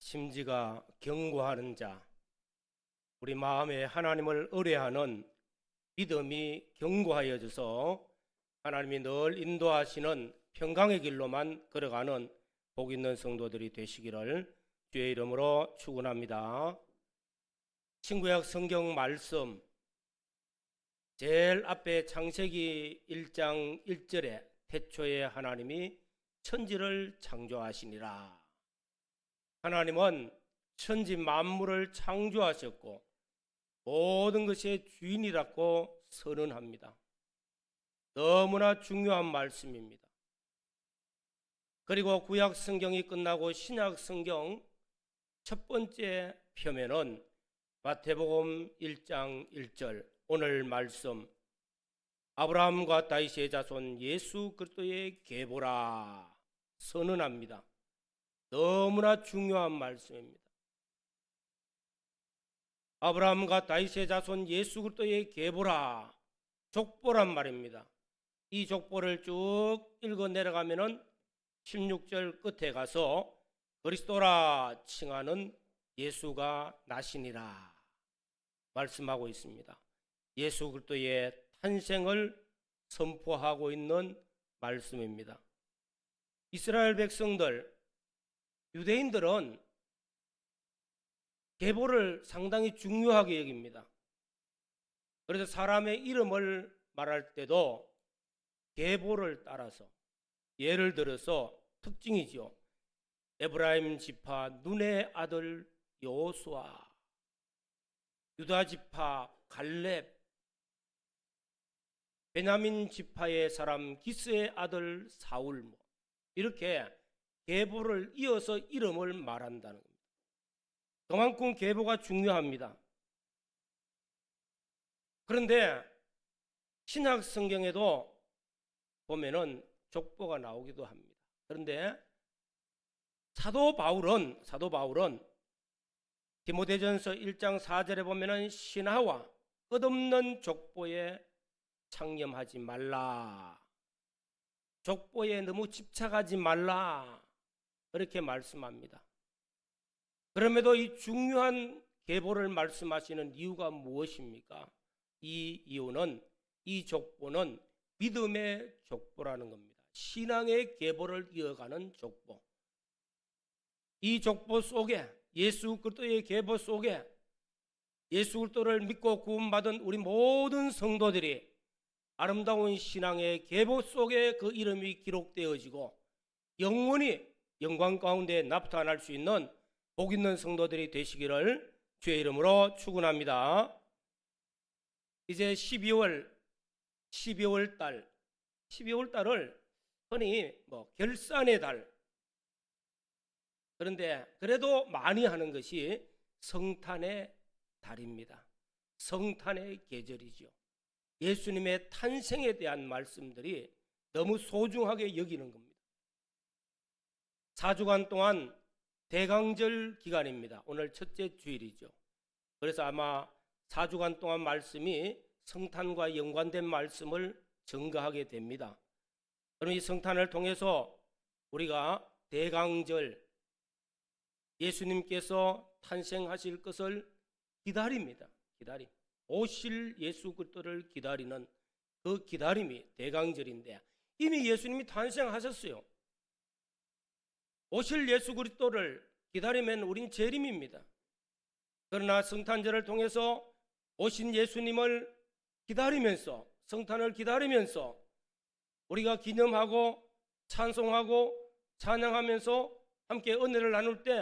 심지가 견고하는 자, 우리 마음에 하나님을 의뢰하는 믿음이 견고하여져서 하나님이 늘 인도하시는 평강의 길로만 걸어가는 복 있는 성도들이 되시기를 주의 이름으로 축원합니다. 신구약 성경 말씀 제일 앞에 창세기 1장 1절에 태초에 하나님이 천지를 창조하시니라. 하나님은 천지 만물을 창조하셨고 모든 것의 주인이라고 선언합니다. 너무나 중요한 말씀입니다. 그리고 구약 성경이 끝나고 신약 성경 첫 번째 표면은 마태복음 1장 1절 오늘 말씀 아브라함과 다윗의 자손 예수 그리스도의 계보라 선언합니다. 너무나 중요한 말씀입니다. 아브라함과 다윗의 자손 예수 그리스도의 계보라 족보란 말입니다. 이 족보를 쭉 읽어 내려가면은 16절 끝에 가서 그리스도라 칭하는 예수가 나시니라 말씀하고 있습니다. 예수 그리스도의 탄생을 선포하고 있는 말씀입니다. 이스라엘 백성들, 유대인들은 계보를 상당히 중요하게 여깁니다. 그래서 사람의 이름을 말할 때도 계보를 따라서, 예를 들어서 특징이죠. 에브라임 지파 눈의 아들 여호수아, 유다 지파 갈렙, 베냐민 지파의 사람 기스의 아들 사울, 이렇게 계보를 이어서 이름을 말한다는 겁니다. 그만큼 계보가 중요합니다. 그런데 신약 성경에도 보면은 족보가 나오기도 합니다. 그런데 사도 바울은 디모데전서 1장 4절에 보면은 신하와 끝없는 족보에 창념하지 말라. 족보에 너무 집착하지 말라. 그렇게 말씀합니다. 그럼에도 이 중요한 계보를 말씀하시는 이유가 무엇입니까? 이 이유는 이 족보는 믿음의 족보라는 겁니다. 신앙의 계보를 이어가는 족보. 이 족보 속에 예수 그리스도의 계보 속에 예수 그리스도를 믿고 구원받은 우리 모든 성도들이 아름다운 신앙의 계보 속에 그 이름이 기록되어지고 영원히 영광 가운데 나타날 수 있는 복 있는 성도들이 되시기를 주의 이름으로 축원합니다. 이제 12월 달을 흔히 결산의 달, 그런데 그래도 많이 하는 것이 성탄의 달입니다. 성탄의 계절이죠. 예수님의 탄생에 대한 말씀들이 너무 소중하게 여기는 겁니다. 4주간 동안 대강절 기간입니다. 오늘 첫째 주일이죠. 그래서 아마 4주간 동안 말씀이 성탄과 연관된 말씀을 증거하게 됩니다. 그럼 이 성탄을 통해서 우리가 대강절, 예수님께서 탄생하실 것을 기다립니다. 오실 예수 그리스도를 기다리는 그 기다림이 대강절인데 이미 예수님이 탄생하셨어요. 오실 예수 그리스도를 기다리면 우린 재림입니다. 그러나 성탄절을 통해서 오신 예수님을 기다리면서, 성탄을 기다리면서 우리가 기념하고 찬송하고 찬양하면서 함께 은혜를 나눌 때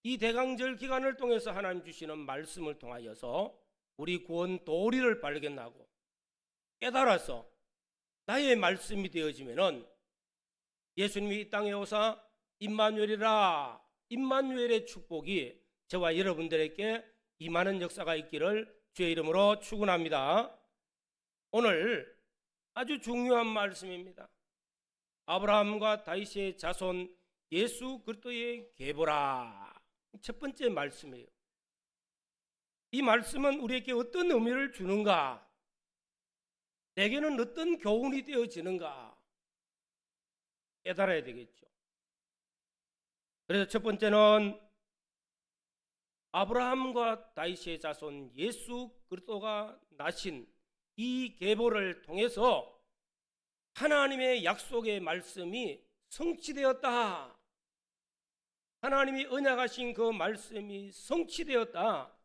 이 대강절 기간을 통해서 하나님 주시는 말씀을 통하여서 우리 구원 도리를 발견하고 깨달아서 나의 말씀이 되어지면은 예수님이 이 땅에 오사 임마누엘이라, 임마누엘의 축복이 저와 여러분들에게 임하는 역사가 있기를 주의 이름으로 축원합니다. 오늘 아주 중요한 말씀입니다. 아브라함과 다윗의 자손 예수 그리스도의 계보라. 첫 번째 말씀이에요. 이 말씀은 우리에게 어떤 의미를 주는가? 내게는 어떤 교훈이 되어지는가? 깨달아야 되겠죠. 그래서 첫 번째는 아브라함과 다윗의 자손 예수 그리스도가 나신 이 계보를 통해서 하나님의 약속의 말씀이 성취되었다. 하나님이 언약하신 그 말씀이 성취되었다.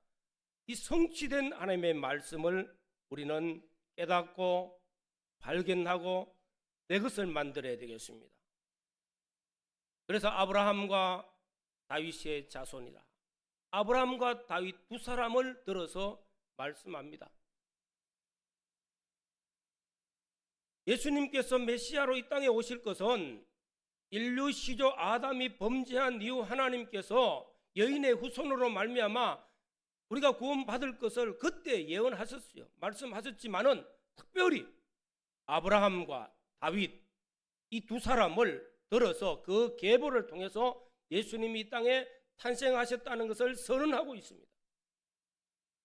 이 성취된 하나님의 말씀을 우리는 깨닫고 발견하고 내 것을 만들어야 되겠습니다. 그래서 아브라함과 다윗의 자손이라, 아브라함과 다윗 두 사람을 들어서 말씀합니다. 예수님께서 메시아로 이 땅에 오실 것은 인류 시조 아담이 범죄한 이후 하나님께서 여인의 후손으로 말미암아 우리가 구원받을 것을 그때 예언하셨어요. 말씀하셨지만은 특별히 아브라함과 다윗 이 두 사람을 들어서 그 계보를 통해서 예수님이 이 땅에 탄생하셨다는 것을 선언하고 있습니다.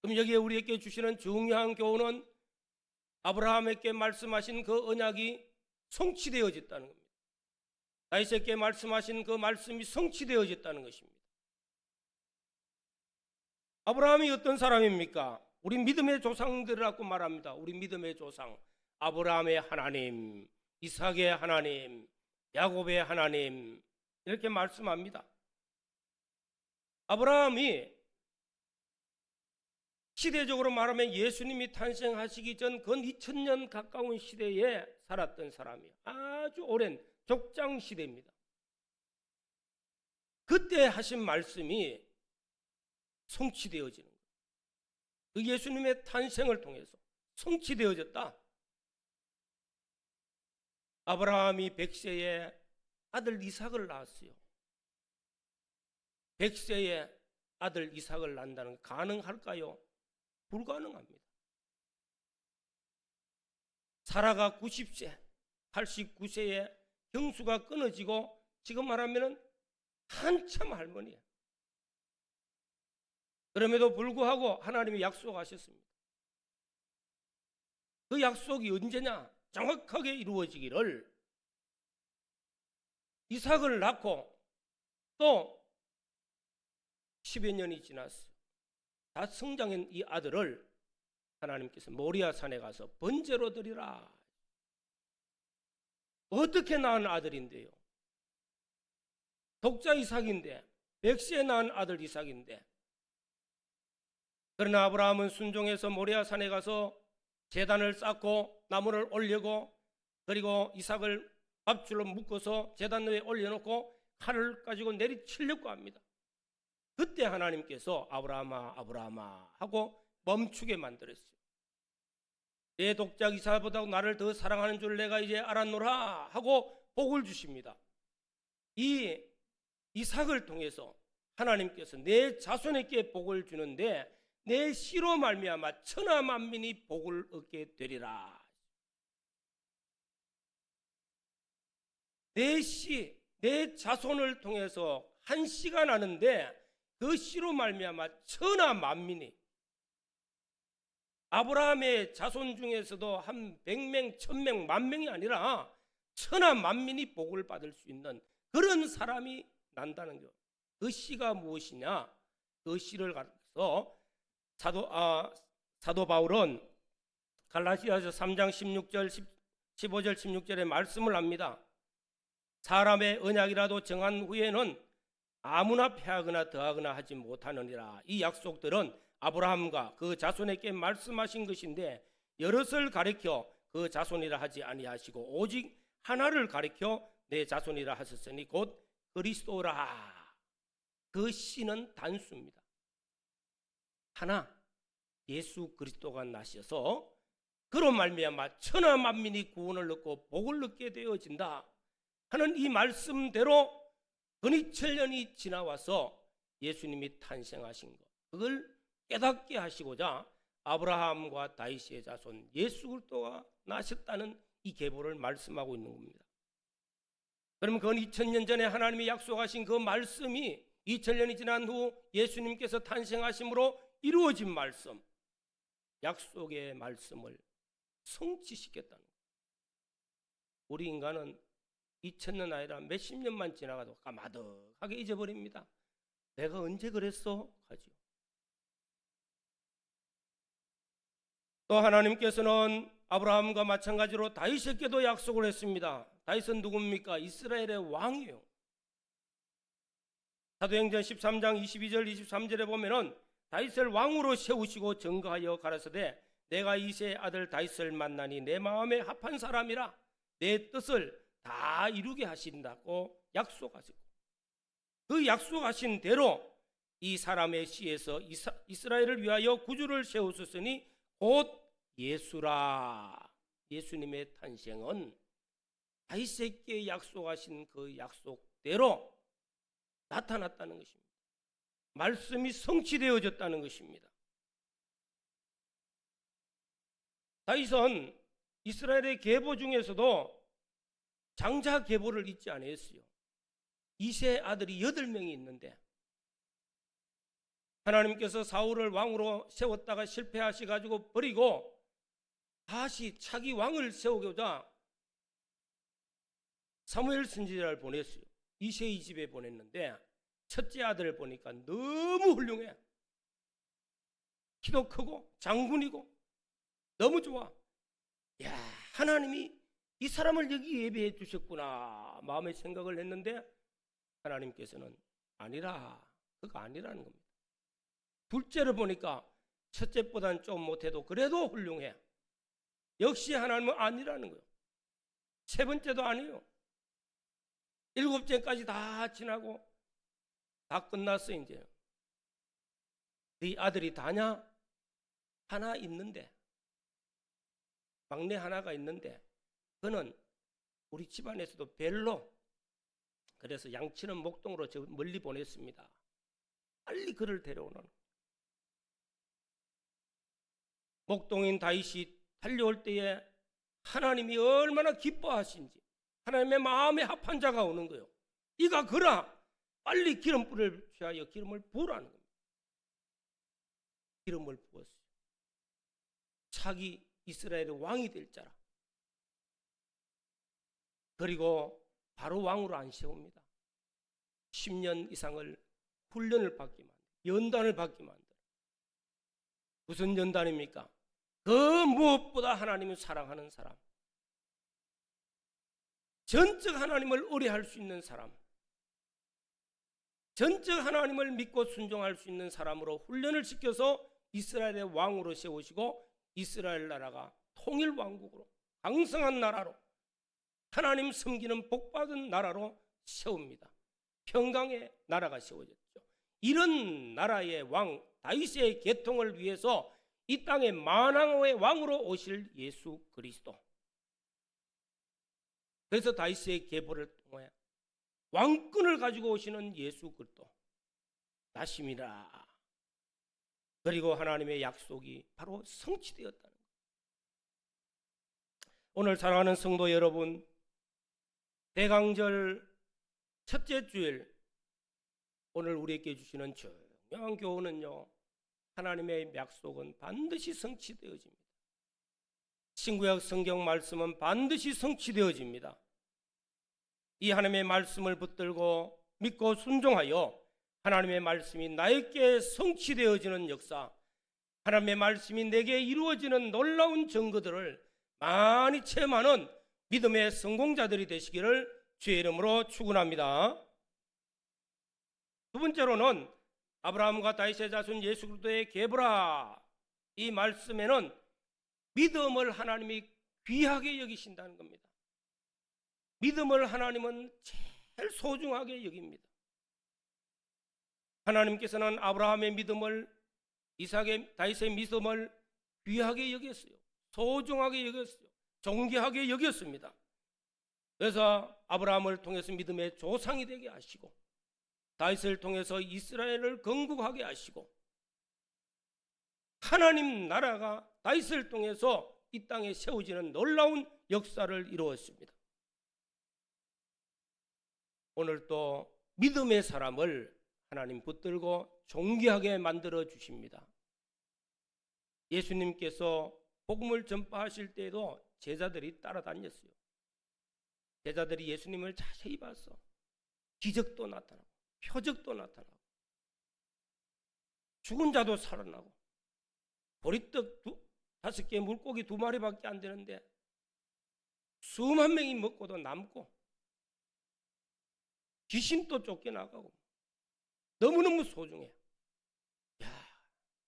그럼 여기에 우리에게 주시는 중요한 교훈은 아브라함에게 말씀하신 그 언약이 성취되어졌다는 겁니다. 다윗에게 말씀하신 그 말씀이 성취되어졌다는 것입니다. 아브라함이 어떤 사람입니까? 우리 믿음의 조상들이라고 말합니다. 우리 믿음의 조상, 아브라함의 하나님, 이삭의 하나님, 야곱의 하나님, 이렇게 말씀합니다. 아브라함이 시대적으로 말하면 예수님이 탄생하시기 전 근 2000년 가까운 시대에 살았던 사람이에요. 아주 오랜 족장 시대입니다. 그때 하신 말씀이 성취되어지는 거예요. 그 예수님의 탄생을 통해서 성취되어졌다. 아브라함이 100세에 아들 이삭을 낳았어요. 100세에 아들 이삭을 낳는다는 거 가능할까요? 불가능합니다. 사라가 90세, 89세에 경수가 끊어지고 지금 말하면 한참 할머니야. 그럼에도 불구하고 하나님이 약속하셨습니다. 그 약속이 언제냐? 정확하게 이루어지기를 이삭을 낳고 또 10여 년이 지났어요. 다 성장한 이 아들을 하나님께서 모리아 산에 가서 번제로 드리라. 어떻게 낳은 아들인데요? 독자 이삭인데, 100세에 낳은 아들 이삭인데, 그러나 아브라함은 순종해서 모리아 산에 가서 제단을 쌓고 나무를 올리고 그리고 이삭을 밥줄로 묶어서 제단 위에 올려놓고 칼을 가지고 내리치려고 합니다. 그때 하나님께서 아브라함아 아브라함아 하고 멈추게 만들었어요. 내 독자 이삭보다 나를 더 사랑하는 줄 내가 이제 알았노라 하고 복을 주십니다. 이 이삭을 통해서 하나님께서 내 자손에게 복을 주는데 내 씨로 말미암아 천하 만민이 복을 얻게 되리라. 내 씨, 내 자손을 통해서 한 씨가 나는데 그 씨로 말미암아 천하 만민이, 아브라함의 자손 중에서도 한 100명, 1000명, 10,000명이 아니라 천하 만민이 복을 받을 수 있는 그런 사람이 난다는 거. 그 씨가 무엇이냐? 그 씨를 가서 사도 바울은 갈라디아서 3장 16절, 15절, 16절에 말씀을 합니다. 사람의 언약이라도 정한 후에는 아무나 패하거나 더하거나 하지 못하느니라. 이 약속들은 아브라함과 그 자손에게 말씀하신 것인데 여럿을 가리켜 그 자손이라 하지 아니하시고 오직 하나를 가리켜 내 자손이라 하셨으니 곧 그리스도라. 그 씨는 단수입니다. 하나, 예수 그리스도가 나셔서 그로 말미암아 천하 만민이 구원을 얻고 복을 얻게 되어진다 하는 이 말씀대로 근 2000년이 지나와서 예수님이 탄생하신 것, 그걸 깨닫게 하시고자 아브라함과 다윗의 자손 예수 그리스도가 나셨다는 이 계보를 말씀하고 있는 겁니다. 그러면 그 2000년 전에 하나님이 약속하신 그 말씀이 2000년이 지난 후 예수님께서 탄생하심으로 이루어진 말씀, 약속의 말씀을 성취시켰다는 거예요. 우리 인간은 2000년 아니라 몇십 년만 지나가도 까마득하게 잊어버립니다. 내가 언제 그랬어? 하죠. 또 하나님께서는 아브라함과 마찬가지로 다윗에게도 약속을 했습니다. 다윗은 누굽니까? 이스라엘의 왕이에요. 사도행전 13장 22절 23절에 보면은 다윗을 왕으로 세우시고 증거하여 가라사대 내가 이새의 아들 다윗을 만나니 내 마음에 합한 사람이라 내 뜻을 다 이루게 하신다고 약속하시고 그 약속하신 대로 이 사람의 씨에서 이스라엘을 위하여 구주를 세우셨으니 곧 예수라. 예수님의 탄생은 다윗에게 약속하신 그 약속대로 나타났다는 것입니다. 말씀이 성취되어졌다는 것입니다. 다윗은 이스라엘의 계보 중에서도 장자 계보를 잊지 않았어요. 이세 아들이 8명이 있는데 하나님께서 사울을 왕으로 세웠다가 실패하셔가지고 버리고 다시 차기 왕을 세우고자 사무엘 선지자를 보냈어요. 이새의 집에 보냈는데 첫째 아들을 보니까 너무 훌륭해. 키도 크고 장군이고 너무 좋아. 야, 하나님이 이 사람을 여기 예배해 주셨구나 마음의 생각을 했는데 하나님께서는 아니라, 그거 아니라는 겁니다. 둘째를 보니까 첫째보다는 좀 못해도 그래도 훌륭해. 역시 하나님은 아니라는 거예요. 세 번째도 아니에요. 7째까지 다 지나고 다 끝났어. 이제 네 아들이 다냐? 하나 있는데, 막내 하나가 있는데 그는 우리 집안에서도 별로, 그래서 양치는 목동으로 저 멀리 보냈습니다. 빨리 그를 데려오는. 목동인 다윗이 달려올 때에 하나님이 얼마나 기뻐하신지, 하나님의 마음에 합한 자가 오는 거예요. 이가 그라 빨리 기름불을 취하여 기름을 부으라는 겁니다. 기름을 부었어요. 차기 이스라엘의 왕이 될 자라. 그리고 바로 왕으로 안 세웁니다. 10년 이상을 훈련을 받게 만들어, 연단을 받게 만들어. 무슨 연단입니까? 그 무엇보다 하나님을 사랑하는 사람, 전적 하나님을 의뢰할 수 있는 사람, 전적 하나님을 믿고 순종할 수 있는 사람으로 훈련을 시켜서 이스라엘의 왕으로 세우시고 이스라엘 나라가 통일 왕국으로, 강성한 나라로, 하나님 섬기는 복받은 나라로 세웁니다. 평강의 나라가 세워졌죠. 이런 나라의 왕 다윗의 계통을 위해서 이 땅에 만왕의 왕으로 오실 예수 그리스도. 그래서 다윗의 계보를 통해 왕권을 가지고 오시는 예수 그리스도 나심이라. 그리고 하나님의 약속이 바로 성취되었다는 것. 오늘 사랑하는 성도 여러분, 대강절 첫째 주일 오늘 우리에게 주시는 중요한 교훈은요, 하나님의 약속은 반드시 성취되어집니다. 신구약 성경 말씀은 반드시 성취되어집니다. 이 하나님의 말씀을 붙들고 믿고 순종하여 하나님의 말씀이 나에게 성취되어지는 역사, 하나님의 말씀이 내게 이루어지는 놀라운 증거들을 많이 체험하는 믿음의 성공자들이 되시기를 주의 이름으로 축원합니다. 두 번째로는 아브라함과 다윗의 자손 예수 그리스도의 계보라, 이 말씀에는 믿음을 하나님이 귀하게 여기신다는 겁니다. 믿음을 하나님은 제일 소중하게 여깁니다. 하나님께서는 아브라함의 믿음을, 이삭의, 다윗의 믿음을 귀하게 여겼어요. 소중하게 여겼어요. 존귀하게 여겼습니다. 그래서 아브라함을 통해서 믿음의 조상이 되게 하시고 다윗을 통해서 이스라엘을 건국하게 하시고 하나님 나라가 다윗을 통해서 이 땅에 세워지는 놀라운 역사를 이루었습니다. 오늘 또 믿음의 사람을 하나님 붙들고 존귀하게 만들어 주십니다. 예수님께서 복음을 전파하실 때에도 제자들이 따라다녔어요. 제자들이 예수님을 자세히 봤어. 기적도 나타나고 표적도 나타나고 죽은 자도 살아나고 보리떡 5개 물고기 2마리밖에 안 되는데 수만 명이 먹고도 남고 귀신도 쫓겨나가고 너무너무 소중해. 야,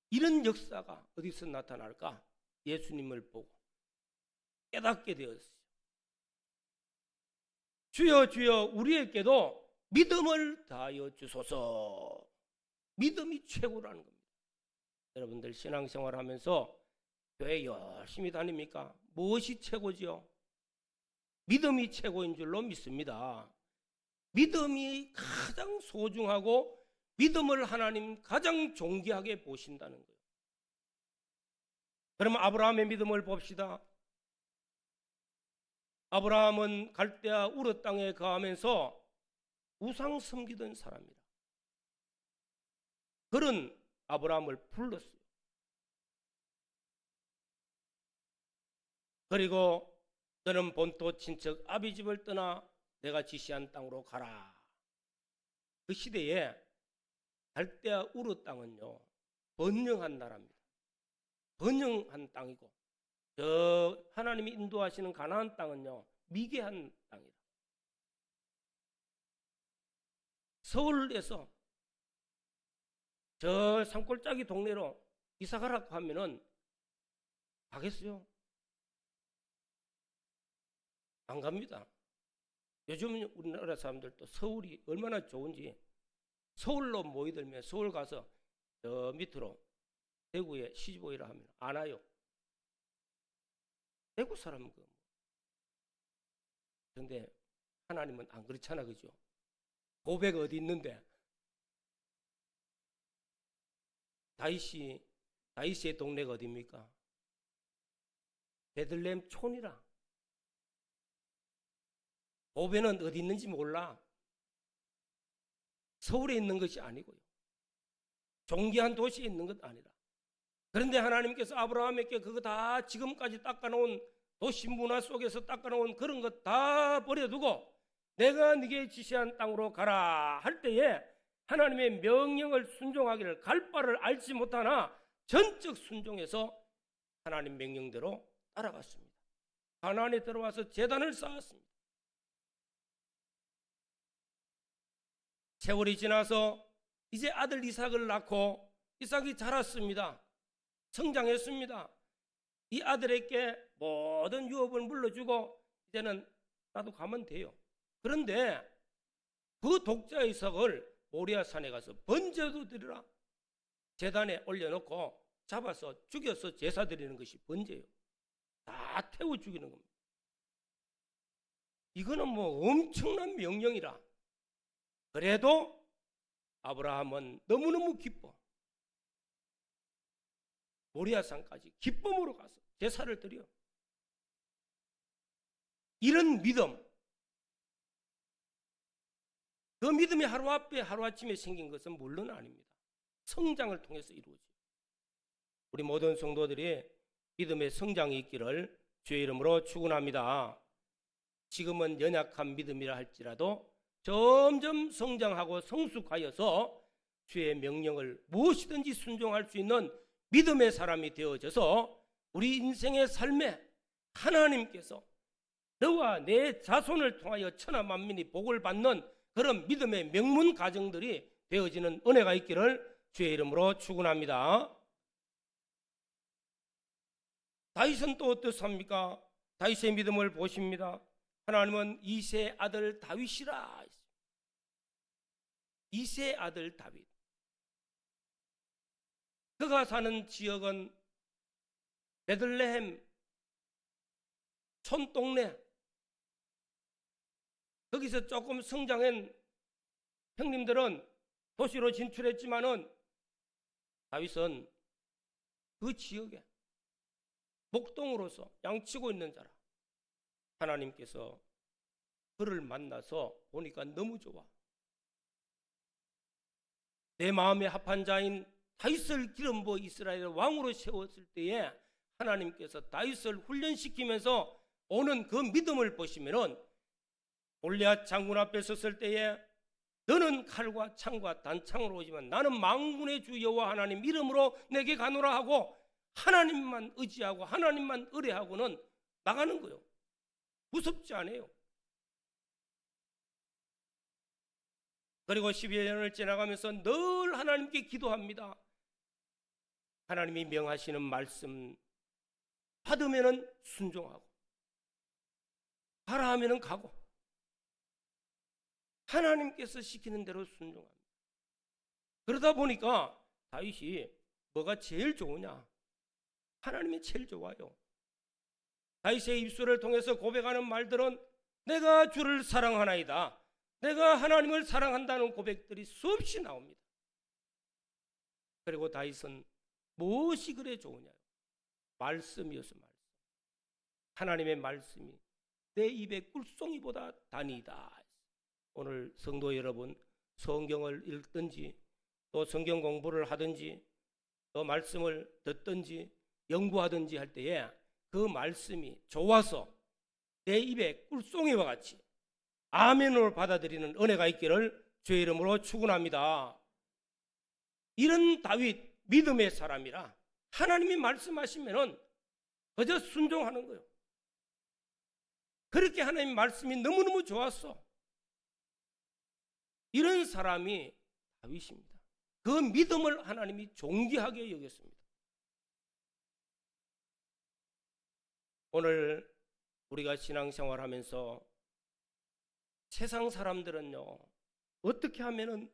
이런 역사가 어디서 나타날까? 예수님을 보고 깨닫게 되었어요. 주여 주여 우리에게도 믿음을 다하여 주소서. 믿음이 최고라는 겁니다. 여러분들 신앙생활 하면서 교회 열심히 다닙니까? 무엇이 최고지요? 믿음이 최고인 줄로 믿습니다. 믿음이 가장 소중하고 믿음을 하나님 가장 존귀하게 보신다는 거예요. 그러면 아브라함의 믿음을 봅시다. 아브라함은 갈대아 우르 땅에 거하면서 우상 섬기던 사람이라. 그런 아브라함을 불렀어요. 그리고 너는 본토 친척 아비 집을 떠나 내가 지시한 땅으로 가라. 그 시대에 갈대아 우르 땅은요 번영한 나라입니다. 번영한 땅이고 저 하나님이 인도하시는 가나안 땅은요 미개한 땅이다. 서울에서 저 산골짜기 동네로 이사 가라고 하면은 가겠어요? 안 갑니다. 요즘 우리나라 사람들도 서울이 얼마나 좋은지 서울로 모이들면 서울 가서 저 밑으로 대구에 시집 오이라 하면 안 와요. 대구 사람은 그런데 하나님은 안 그렇잖아, 그죠? 고백 어디 있는데? 다윗의 동네가 어디입니까? 베들레헴 촌이라. 고백은 어디 있는지 몰라. 서울에 있는 것이 아니고요. 존귀한 도시에 있는 것 아니라. 그런데 하나님께서 아브라함에게 그거 다 지금까지 닦아놓은 도시 문화 속에서 닦아놓은 그런 것 다 버려두고 내가 네게 지시한 땅으로 가라 할 때에 하나님의 명령을 순종하기를 갈 바를 알지 못하나 전적 순종해서 하나님 명령대로 따라갔습니다. 가나안에 들어와서 제단을 쌓았습니다. 세월이 지나서 이제 아들 이삭을 낳고 이삭이 자랐습니다. 성장했습니다. 이 아들에게 모든 유업을 물려주고 이제는 나도 가면 돼요. 그런데 그 독자 이삭을 모리아산에 가서 번제도 드리라. 제단에 올려놓고 잡아서 죽여서 제사 드리는 것이 번제예요. 다 태워 죽이는 겁니다. 이거는 뭐 엄청난 명령이라. 그래도 아브라함은 너무너무 기뻐. 모리아산까지 기쁨으로 가서 제사를 드려. 이런 믿음, 그 믿음이 하루아침에 생긴 것은 물론 아닙니다. 성장을 통해서 이루어져요. 우리 모든 성도들이 믿음의 성장이 있기를 주의 이름으로 축원합니다. 지금은 연약한 믿음이라 할지라도 점점 성장하고 성숙하여서 주의 명령을 무엇이든지 순종할 수 있는 믿음의 사람이 되어져서 우리 인생의 삶에 하나님께서 너와 내 자손을 통하여 천하 만민이 복을 받는 그런 믿음의 명문 가정들이 되어지는 은혜가 있기를 주의 이름으로 축원합니다. 다윗은 또 어떻습니까? 다윗의 믿음을 보십니다. 하나님은 이새의 아들 다윗이라. 이새의 아들 다윗. 그가 사는 지역은 베들레헴 촌동네. 거기서 조금 성장한 형님들은 도시로 진출했지만은 다윗은 그 지역에 목동으로서 양치고 있는 자라. 하나님께서 그를 만나서 보니까 너무 좋아. 내 마음에 합한 자인 다윗을 기름 부어 이스라엘의 왕으로 세웠을 때에 하나님께서 다윗을 훈련시키면서 오는 그 믿음을 보시면은 골리앗 장군 앞에 섰을 때에 너는 칼과 창과 단창으로 오지만 나는 만군의 주 여호와 하나님 이름으로 내게 가노라 하고 하나님만 의지하고 하나님만 의뢰하고는 나가는 거예요. 무섭지 않아요. 그리고 12여 년을 지나가면서 늘 하나님께 기도합니다. 하나님이 명하시는 말씀 받으면은 순종하고 가라 하면은 가고 하나님께서 시키는 대로 순종합니다. 그러다 보니까 다윗이 뭐가 제일 좋으냐? 하나님이 제일 좋아요. 다윗의 입술을 통해서 고백하는 말들은 내가 주를 사랑하나이다, 내가 하나님을 사랑한다는 고백들이 수없이 나옵니다. 그리고 다윗은 무엇이 그래 좋으냐? 말씀이어서 말씀. 하나님의 말씀이 내 입의 꿀송이보다 단이다. 오늘 성도 여러분, 성경을 읽든지 또 성경 공부를 하든지 또 말씀을 듣든지 연구하든지 할 때에 그 말씀이 좋아서 내 입에 꿀송이와 같이 아멘으로 받아들이는 은혜가 있기를 주의 이름으로 축원합니다. 이런 다윗 믿음의 사람이라 하나님이 말씀하시면은 그저 순종하는 거예요. 그렇게 하나님 말씀이 너무너무 좋았어. 이런 사람이 다윗입니다. 그 믿음을 하나님이 존귀하게 여겼습니다. 오늘 우리가 신앙생활하면서 세상 사람들은요, 어떻게 하면은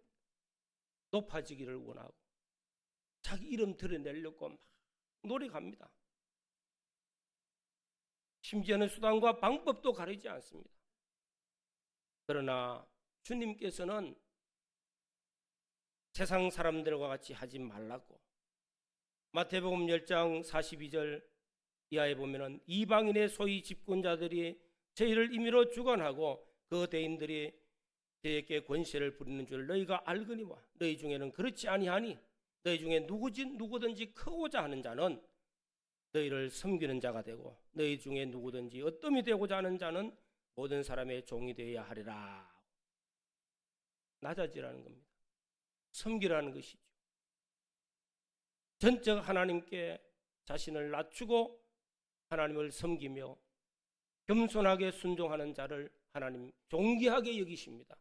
높아지기를 원하고 자기 이름 드러내려고 막 노력합니다. 심지어는 수단과 방법도 가리지 않습니다. 그러나 주님께서는 세상 사람들과 같이 하지 말라고 마태복음 10장 42절 이하에 보면은 이방인의 소위 집권자들이 저희를 임의로 주관하고 그 대인들이 저에게 권세를 부리는 줄 너희가 알거니와 너희 중에는 그렇지 아니하니 너희 중에 누구든지 크고자 하는 자는 너희를 섬기는 자가 되고 너희 중에 누구든지 어떠함이 되고자 하는 자는 모든 사람의 종이 되어야 하리라. 낮아지라는 겁니다. 섬기라는 것이죠. 전적 하나님께 자신을 낮추고 하나님을 섬기며 겸손하게 순종하는 자를 하나님 존귀하게 여기십니다.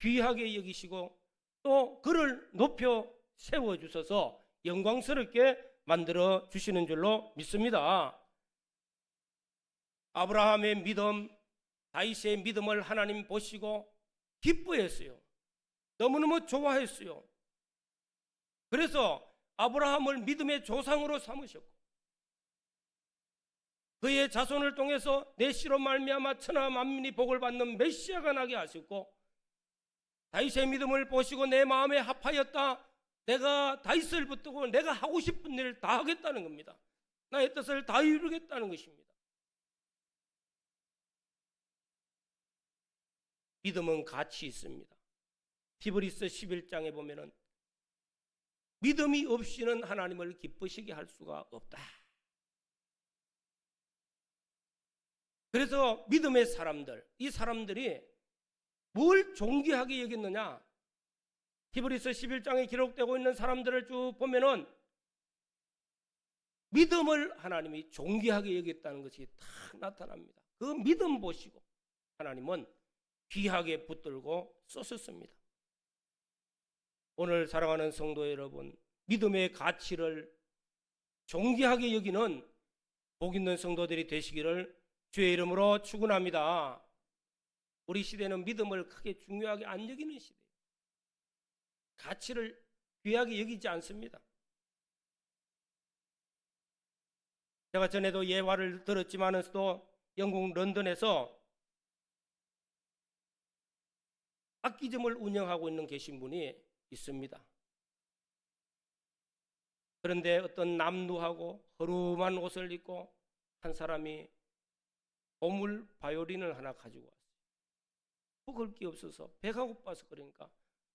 귀하게 여기시고 또 그를 높여 세워주셔서 영광스럽게 만들어 주시는 줄로 믿습니다. 아브라함의 믿음, 다윗의 믿음을 하나님 보시고 기뻐했어요. 너무너무 좋아했어요. 그래서 아브라함을 믿음의 조상으로 삼으셨고 그의 자손을 통해서 내 씨로 말미암아 천하 만민이 복을 받는 메시아가 나게 하셨고 다윗의 믿음을 보시고 내 마음에 합하였다. 내가 다윗을 붙들고 내가 하고 싶은 일을 다 하겠다는 겁니다. 나의 뜻을 다 이루겠다는 것입니다. 믿음은 가치 있습니다. 히브리서 11장에 보면은 믿음이 없이는 하나님을 기쁘시게 할 수가 없다. 그래서 믿음의 사람들, 이 사람들이 뭘 존귀하게 여겼느냐? 히브리서 11장에 기록되고 있는 사람들을 쭉 보면은 믿음을 하나님이 존귀하게 여겼다는 것이 딱 나타납니다. 그 믿음 보시고 하나님은 귀하게 붙들고 쓰셨습니다. 오늘 사랑하는 성도 여러분, 믿음의 가치를 존귀하게 여기는 복 있는 성도들이 되시기를 주의 이름으로 축원합니다. 우리 시대는 믿음을 크게 중요하게 안 여기는 시대예요. 가치를 귀하게 여기지 않습니다. 제가 전에도 예화를 들었지만서도 영국 런던에서 악기점을 운영하고 있는 계신 분이 있습니다. 그런데 어떤 남루하고 허름한 옷을 입고 한 사람이 보물 바이올린을 하나 가지고 왔어요. 먹을 게 없어서 배가 고파서 그러니까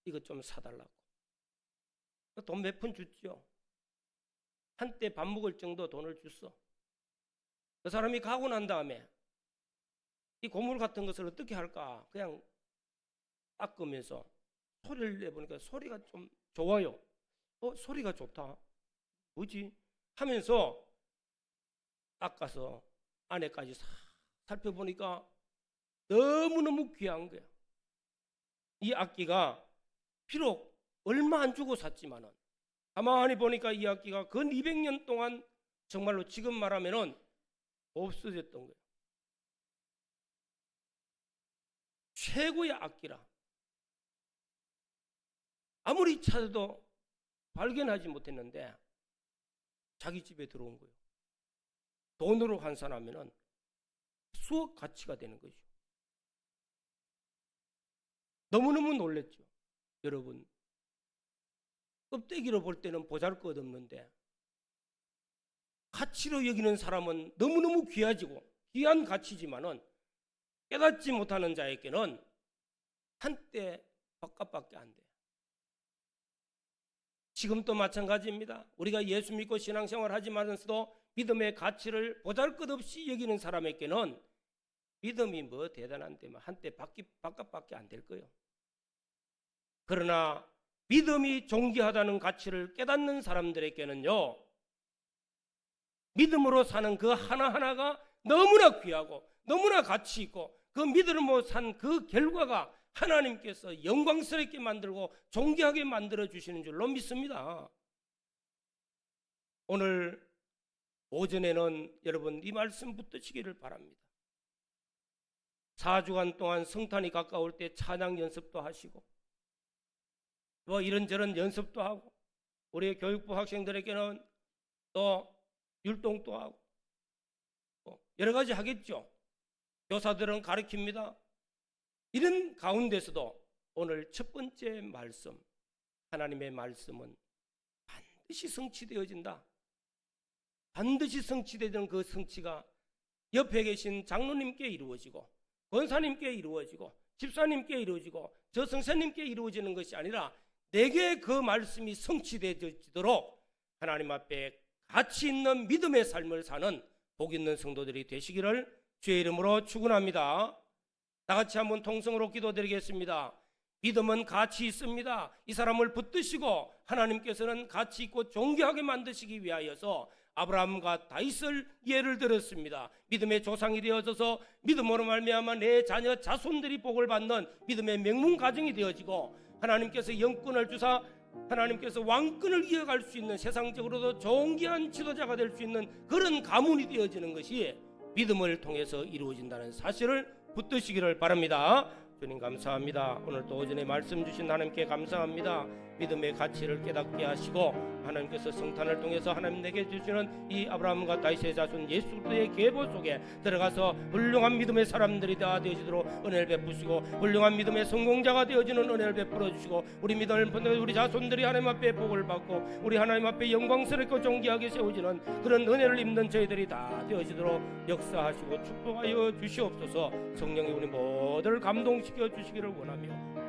이것 좀 사달라고. 돈 몇 푼 줬죠. 한때 밥 먹을 정도 돈을 줬어. 그 사람이 가고 난 다음에 이 고물 같은 것을 어떻게 할까 그냥 닦으면서 소리를 내보니까 소리가 좀 좋아요. 소리가 좋다. 뭐지? 하면서 닦아서 안에까지 싹 살펴보니까 너무너무 귀한 거야. 이 악기가 비록 얼마 안 주고 샀지만은 가만히 보니까 이 악기가 근 200년 동안 정말로 지금 말하면은 없어졌던 거예요. 최고의 악기라. 아무리 찾아도 발견하지 못했는데 자기 집에 들어온 거예요. 돈으로 환산하면은 수억 가치가 되는 거죠. 너무너무 놀랬죠. 여러분, 껍데기로 볼 때는 보잘것없는데 가치로 여기는 사람은 너무너무 귀하지고 귀한 가치지만은 깨닫지 못하는 자에게는 한때 바깥밖에 안 돼요. 지금도 마찬가지입니다. 우리가 예수 믿고 신앙생활 하지만서도 믿음의 가치를 보잘것없이 여기는 사람에게는 믿음이 뭐 대단한데 한때 바깥밖에 안 될 거예요. 그러나 믿음이 존귀하다는 가치를 깨닫는 사람들에게는요, 믿음으로 사는 그 하나하나가 너무나 귀하고 너무나 가치 있고 그 믿음으로 산 그 결과가 하나님께서 영광스럽게 만들고 존귀하게 만들어 주시는 줄로 믿습니다. 오늘 오전에는 여러분 이 말씀 붙드시기를 바랍니다. 4주간 동안 성탄이 가까울 때 찬양 연습도 하시고 뭐 이런저런 연습도 하고 우리 교육부 학생들에게는 또 율동도 하고 여러 가지 하겠죠. 교사들은 가르칩니다. 이런 가운데서도 오늘 첫 번째 말씀, 하나님의 말씀은 반드시 성취되어진다. 반드시 성취되는 그 성취가 옆에 계신 장로님께 이루어지고 권사님께 이루어지고 집사님께 이루어지고 저 선생님께 이루어지는 것이 아니라 내게 그 말씀이 성취되어지도록 하나님 앞에 가치 있는 믿음의 삶을 사는 복 있는 성도들이 되시기를 주의 이름으로 축원합니다. 다 같이 한번 통성으로 기도드리겠습니다. 믿음은 가치 있습니다. 이 사람을 붙드시고 하나님께서는 가치 있고 존귀하게 만드시기 위하여서 아브라함과 다윗을 예를 들었습니다. 믿음의 조상이 되어져서 믿음으로 말미암아 내 자녀 자손들이 복을 받는 믿음의 명문 가정이 되어지고 하나님께서 영권을 주사 하나님께서 왕권을 이어갈 수 있는 세상적으로도 존귀한 지도자가 될 수 있는 그런 가문이 되어지는 것이 믿음을 통해서 이루어진다는 사실을 붙드시기를 바랍니다. 주님 감사합니다. 오늘도 오전에 말씀 주신 하나님께 감사합니다. 믿음의 가치를 깨닫게 하시고 하나님께서 성탄을 통해서 하나님 내게 주시는 이 아브라함과 다윗의 자손 예수 그리스도의 계보 속에 들어가서 훌륭한 믿음의 사람들이 다 되어지도록 은혜를 베푸시고 훌륭한 믿음의 성공자가 되어지는 은혜를 베풀어 주시고 우리 믿음을 보는 우리 자손들이 하나님 앞에 복을 받고 우리 하나님 앞에 영광스럽고 존귀하게 세워지는 그런 은혜를 입는 저희들이 다 되어지도록 역사하시고 축복하여 주시옵소서. 성령이 우리 모두를 감동시켜 주시기를 원하며